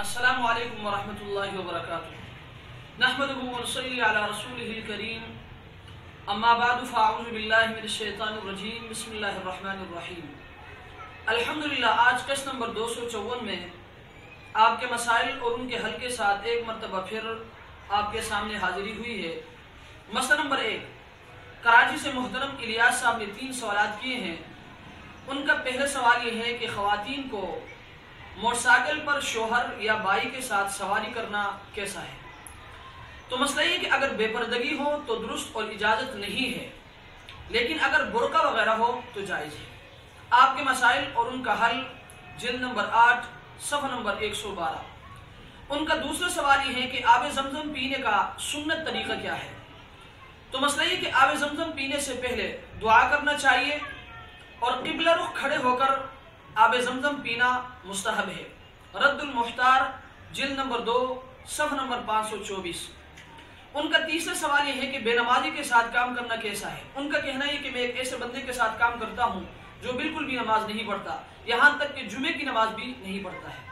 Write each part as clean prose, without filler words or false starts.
السلام علیکم ورحمۃ اللہ وبرکاتہ نحمدہ ونصلی علی رسولہ الکریم اما بعد فاعوذ باللہ من الشیطان الرجیم بسم اللہ الرحمن الرحیم الحمدللہ آج قسط نمبر 254 میں آپ کے مسائل اور ان کے حل کے ساتھ ایک مرتبہ پھر آپ کے سامنے حاضری ہوئی ہے۔ مسئلہ نمبر 1، کراچی سے محترم الیاس صاحب نے 3 سوالات کیے ہیں۔ ان کا پہلا سوال یہ ہے کہ خواتین کو موٹر سائیکل پر شوہر یا بائی کے ساتھ سواری کرنا کیسا ہے؟ تو مسئلہ یہ کہ اگر بے پردگی ہو تو درست اور اجازت نہیں ہے، لیکن اگر برقع وغیرہ ہو تو جائز ہے۔ آپ کے مسائل اور ان کا حل جلد نمبر 8 صفحہ نمبر 112۔ ان کا دوسرا سوال یہ ہے کہ آب زمزم پینے کا سنت طریقہ کیا ہے؟ تو مسئلہ یہ کہ آب زمزم پینے سے پہلے دعا کرنا چاہیے اور قبلہ رخ کھڑے ہو کر آب زمزم پینا مستحب ہے۔ رد المحتار جلد نمبر 2 صفحہ نمبر 524۔ ان کا تیسرا سوال یہ ہے کہ بے نمازی کے ساتھ کام کرنا کیسا ہے؟ ان کا کہنا ہے کہ میں ایک ایسے بندے کے ساتھ کام کرتا ہوں جو بالکل بھی نماز نہیں پڑھتا، یہاں تک کہ جمعے کی نماز بھی نہیں پڑھتا ہے۔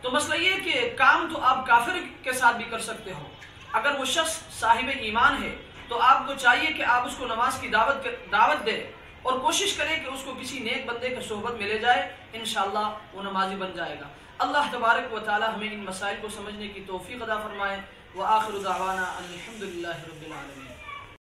تو مسئلہ یہ ہے کہ کام تو آپ کافر کے ساتھ بھی کر سکتے ہو۔ اگر وہ شخص صاحب ایمان ہے تو آپ کو چاہیے کہ آپ اس کو نماز کی دعوت دیں اور کوشش کریں کہ اس کو کسی نیک بندے کی صحبت میں لے جائے، انشاءاللہ وہ نمازی بن جائے گا۔ اللہ تبارک و تعالی ہمیں ان مسائل کو سمجھنے کی توفیق عطا فرمائے۔ وآخر دعوانا ان الحمد للہ رب العالمین۔